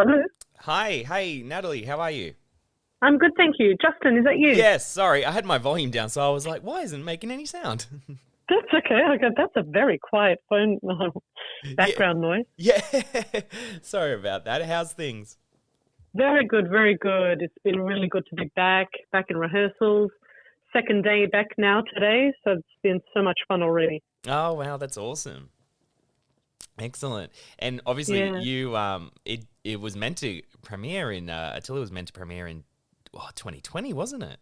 Hello. Hi, hey, Natalie, how are you? I'm good, thank you. Justin, is that you? Yes, sorry, I had my volume down, so I was like, why isn't it making any sound? That's okay. Okay, that's a very quiet phone Yeah, background noise. yeah, sorry about that. How's things? Very good, very good. It's been really good to be back in rehearsals. Second day back now today, so it's been so much fun already. Oh, wow, that's awesome. Excellent. And obviously, Yeah, it was meant to premiere in Attila was meant to premiere in 2020, wasn't it?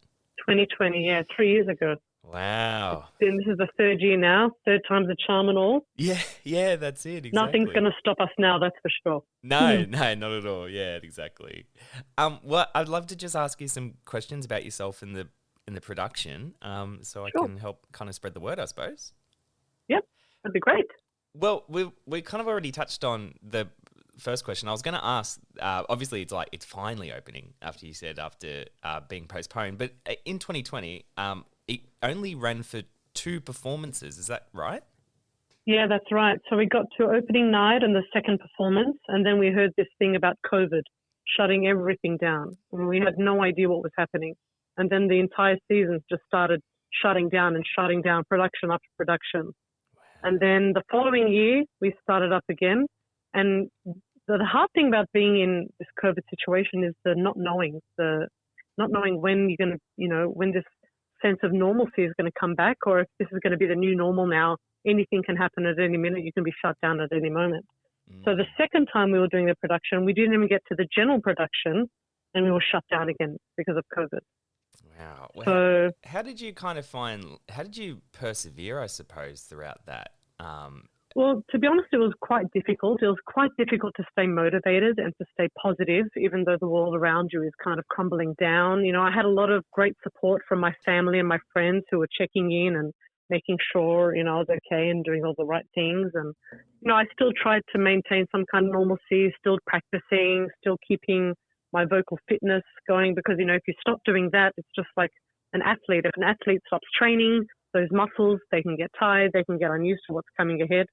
2020. Yeah, 3 years ago. Wow. This is the third year now. Third time's a charm and all. Yeah, yeah, that's it, Nothing's going exactly. to stop us now. That's for sure. No, no, not at all. Yeah, exactly. Well, I'd love to just ask you some questions about yourself in the production, so I Sure. can help kind of spread the word, I suppose. Yep, that'd be great. Well, we kind of already touched on the first question. I was going to ask. Obviously, it's like it's finally opening after you said after being postponed, but in 2020, it only ran for two performances. Is that right? Yeah, that's right. So we got to opening night and the second performance, and then we heard this thing about COVID shutting everything down. And we had no idea what was happening. And then the entire season just started shutting down production after production. And then the following year, we started up again. And the hard thing about being in this COVID situation is the not knowing when you're going to, when this sense of normalcy is going to come back, or if this is going to be the new normal now. Anything can happen at any minute. You can be shut down at any moment. So the Mm, second time we were doing the production, we didn't even get to the general production, and we were shut down again because of COVID. wow. Well, So, how did you kind of find? How did you persevere? I suppose throughout that. well, to be honest, it was quite difficult. It was quite difficult to stay motivated and to stay positive, even though the world around you is kind of crumbling down. I had a lot of great support from my family and my friends who were checking in and making sure, I was okay and doing all the right things. And, I still tried to maintain some kind of normalcy, still practicing, still keeping my vocal fitness going because, if you stop doing that, it's just like an athlete. If an athlete stops training, those muscles, they can get tired, they can get unused to what's coming ahead.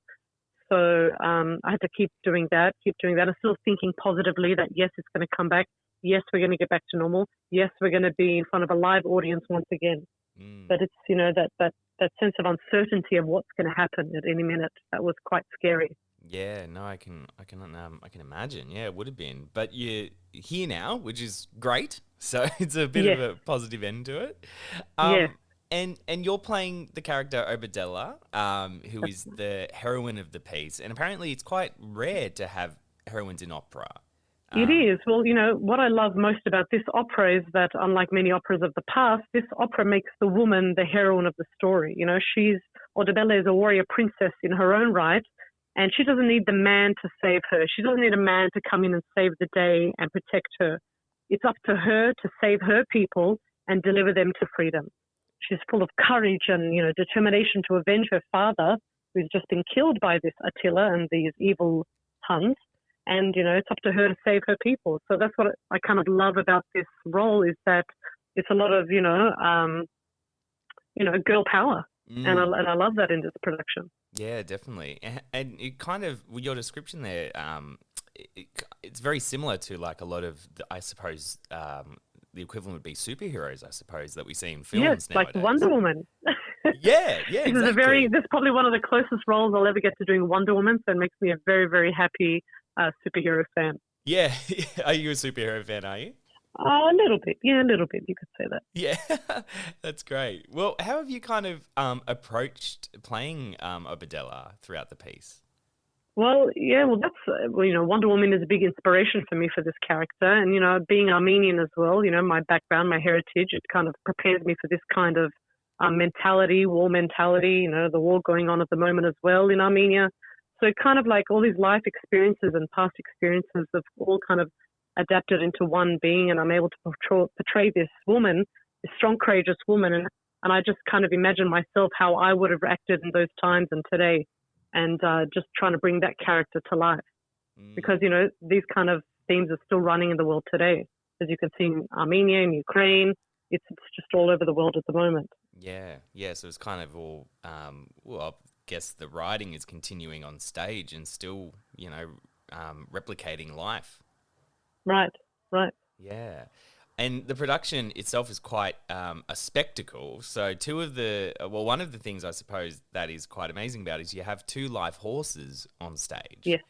So I had to keep doing that. I'm still thinking positively that, yes, it's going to come back. Yes, we're going to get back to normal. Yes, we're going to be in front of a live audience once again. Mm. But it's, that sense of uncertainty of what's going to happen at any minute. That was quite scary. Yeah, no, I can imagine. Yeah, it would have been. But you're here now, which is great. So it's a bit of Yes, a positive end to it. yes, Um, and you're playing the character Odabella, who that's is the heroine of the piece. And apparently, it's quite rare to have heroines in opera. it Um, is. Well, what I love most about this opera is that, unlike many operas of the past, this opera makes the woman the heroine of the story. Odabella is a warrior princess in her own right, and she doesn't need the man to save her. She doesn't need a man to come in and save the day and protect her. It's up to her to save her people and deliver them to freedom. She's full of courage and, determination to avenge her father, who's just been killed by this Attila and these evil Huns. And, it's up to her to save her people. So that's what I kind of love about this role is that it's a lot of, girl power. And mm, I love that in this production. yeah, definitely. And it kind of, with your description there, it's very similar to like a lot of, I suppose, the equivalent would be superheroes, I suppose, that we see in Yes, films like nowadays. Wonder Woman. Yeah, yeah, This exactly. is probably one of the closest roles I'll ever get to doing Wonder Woman. So it makes me a very, very happy superhero fan. Yeah. Are you a superhero fan, are you? A little bit. Yeah, a little bit. You could say that. Yeah, that's great. Well, how have you kind of approached playing Obadella throughout the piece? Well, yeah, well, that's, Wonder Woman is a big inspiration for me for this character. And, being Armenian as well, my background, my heritage, it kind of prepares me for this kind of mentality, war mentality, the war going on at the moment as well in Armenia. So kind of like all these life experiences and past experiences have all kind of adapted into one being. And I'm able to portray this woman, this strong, courageous woman. And I just kind of imagine myself how I would have acted in those times and today and just trying to bring that character to life because, Mm, these kind of themes are still running in the world today. As you can see in Armenia and Ukraine, it's just all over the world at the moment. yeah, yeah. So it's kind of all, well, I guess the writing is continuing on stage and still, replicating life. Right, right. Yeah. And the production itself is quite a spectacle. So one of the things I suppose that is quite amazing about it is you have two live horses on stage, Yes,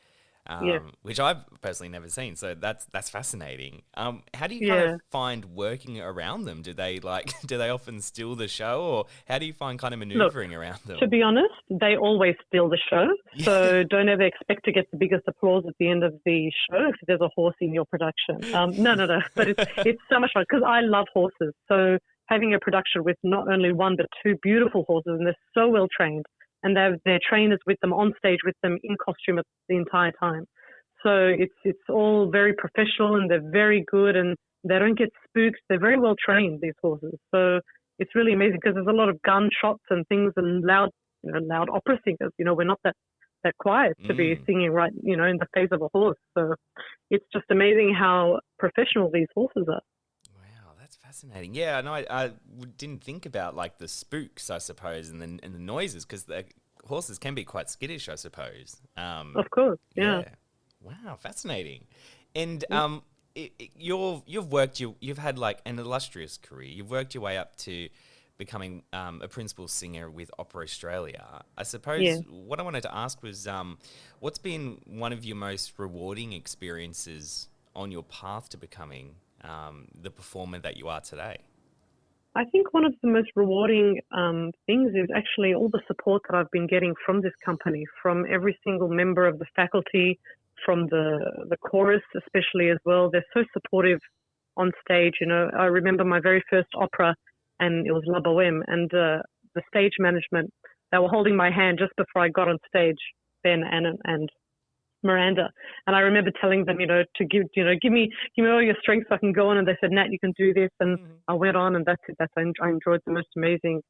yes, which I've personally never seen. So that's fascinating. How do you kind yeah. of find working around them? Do they do they often steal the show, or how do you find kind of Look, maneuvering around them? to be honest, they always steal the show. Yeah. So don't ever expect to get the biggest applause at the end of the show if there's a horse in your production. No. But it's so much fun because I love horses. So having a production with not only one but two beautiful horses, and they're so well trained, and they have their trainers with them on stage with them in costume the entire time. So it's all very professional, and they're very good, and they don't get spooked. They're very well trained, these horses. So it's really amazing because there's a lot of gunshots and things and loud opera singers. We're not that quiet to be singing right, in the face of a horse. So it's just amazing how professional these horses are. Wow, that's fascinating. Yeah, no, I didn't think about like the spooks, I suppose, and the noises, because the horses can be quite skittish, I suppose. Of course, yeah. Wow, fascinating. And you've had like an illustrious career. You've worked your way up to becoming a principal singer with Opera Australia. I suppose what I wanted to ask was, what's been one of your most rewarding experiences on your path to becoming the performer that you are today? I think one of the most rewarding things is actually all the support that I've been getting from this company, from every single member of the faculty, from the chorus especially as well. They're so supportive on stage. I remember my very first opera, and it was La Bohème, and the stage management, they were holding my hand just before I got on stage, Ben and Miranda. And I remember telling them, to give me all your strength so I can go on. And they said, Nat, you can do this. And I went on, and that's it. I enjoyed the most amazing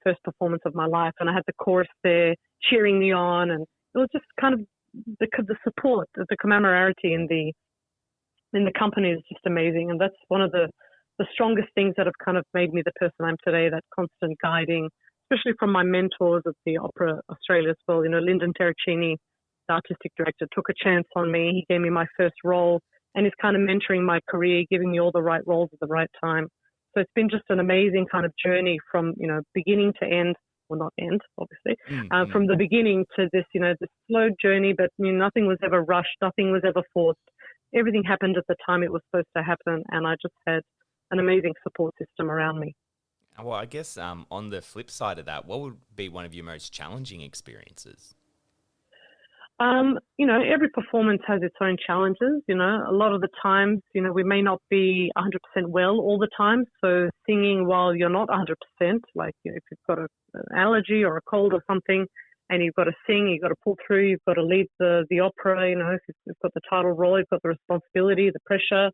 first performance of my life. And I had the chorus there cheering me on. And it was just kind of the support, the camaraderie in the company is just amazing. And that's one of the strongest things that have kind of made me the person I'm today, that constant guiding, especially from my mentors at the Opera Australia as well. Lyndon Terracini, the artistic director, took a chance on me. He gave me my first role, and he's kind of mentoring my career, giving me all the right roles at the right time. So it's been just an amazing kind of journey from, beginning to end. Well, not end, obviously, from the beginning to this, this slow journey, but nothing was ever rushed, nothing was ever forced. Everything happened at the time it was supposed to happen, and I just had an amazing support system around me. Well, I guess on the flip side of that, what would be one of your most challenging experiences? Every performance has its own challenges. A lot of the times, we may not be 100% well all the time. So singing while you're not 100%, like if you've got an allergy or a cold or something, and you've got to sing, you've got to pull through, you've got to lead the opera. If you've got the title role, you've got the responsibility, the pressure,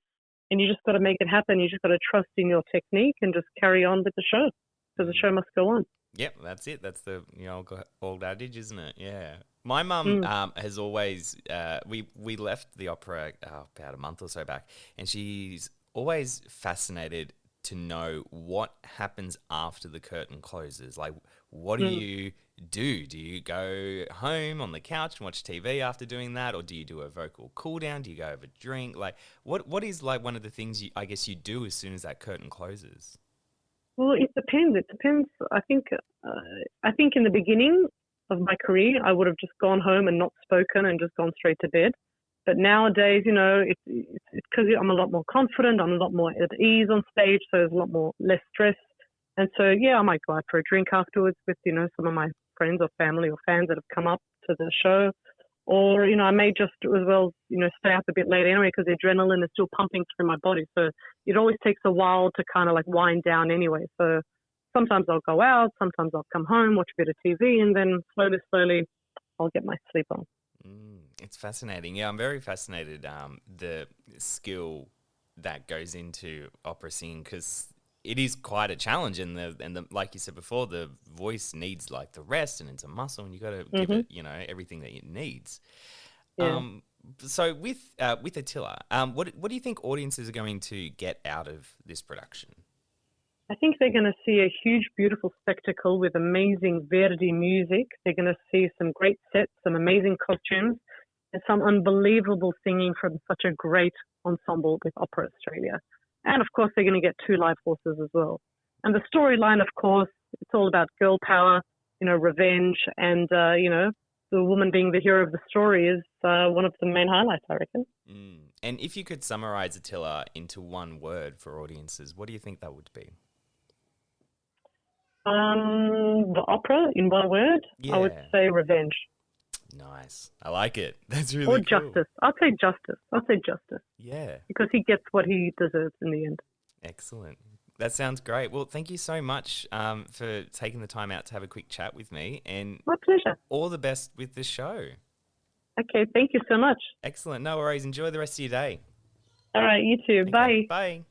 and you just got to make it happen. You just got to trust in your technique and just carry on with the show, because the show must go on. Yep, that's it. That's the old adage, isn't it? Yeah. My mum has always we left the opera about a month or so back, and she's always fascinated to know what happens after the curtain closes. Like, what do you do? Do you go home on the couch and watch TV after doing that, or do you do a vocal cool down? Do you go have a drink? Like, what is like one of the things I guess you do as soon as that curtain closes? Well, it depends. I think in the beginning of my career, I would have just gone home and not spoken and just gone straight to bed. But nowadays, it's because I'm a lot more confident. I'm a lot more at ease on stage, so there's a lot less stress. And so, I might go out for a drink afterwards with, some of my friends or family or fans that have come up to the show. Or, I may just as well, stay up a bit later anyway, because the adrenaline is still pumping through my body. So it always takes a while to kind of like wind down anyway. So sometimes I'll go out, sometimes I'll come home, watch a bit of TV, and then slowly I'll get my sleep on. It's fascinating. Yeah, I'm very fascinated the skill that goes into opera singing, because it is quite a challenge, and the like you said before, the voice needs like the rest, and it's a muscle, and you got to give it everything that it needs. Yeah. So with Attila, what do you think audiences are going to get out of this production? I think they're going to see a huge, beautiful spectacle with amazing Verdi music. They're going to see some great sets, some amazing costumes. There's some unbelievable singing from such a great ensemble with Opera Australia. And of course, they're going to get 2 live horses as well. And the storyline, of course, it's all about girl power, revenge, and, the woman being the hero of the story is one of the main highlights, I reckon. And if you could summarize Attila into one word for audiences, what do you think that would be? The opera, in one word, I would say revenge. Nice. I like it. That's really cool. Or justice. I'll say justice. Yeah. Because he gets what he deserves in the end. Excellent. That sounds great. Well, thank you so much for taking the time out to have a quick chat with me. And my pleasure. All the best with the show. Okay, thank you so much. Excellent. No worries. Enjoy the rest of your day. All right, you too. Okay. Bye. Bye.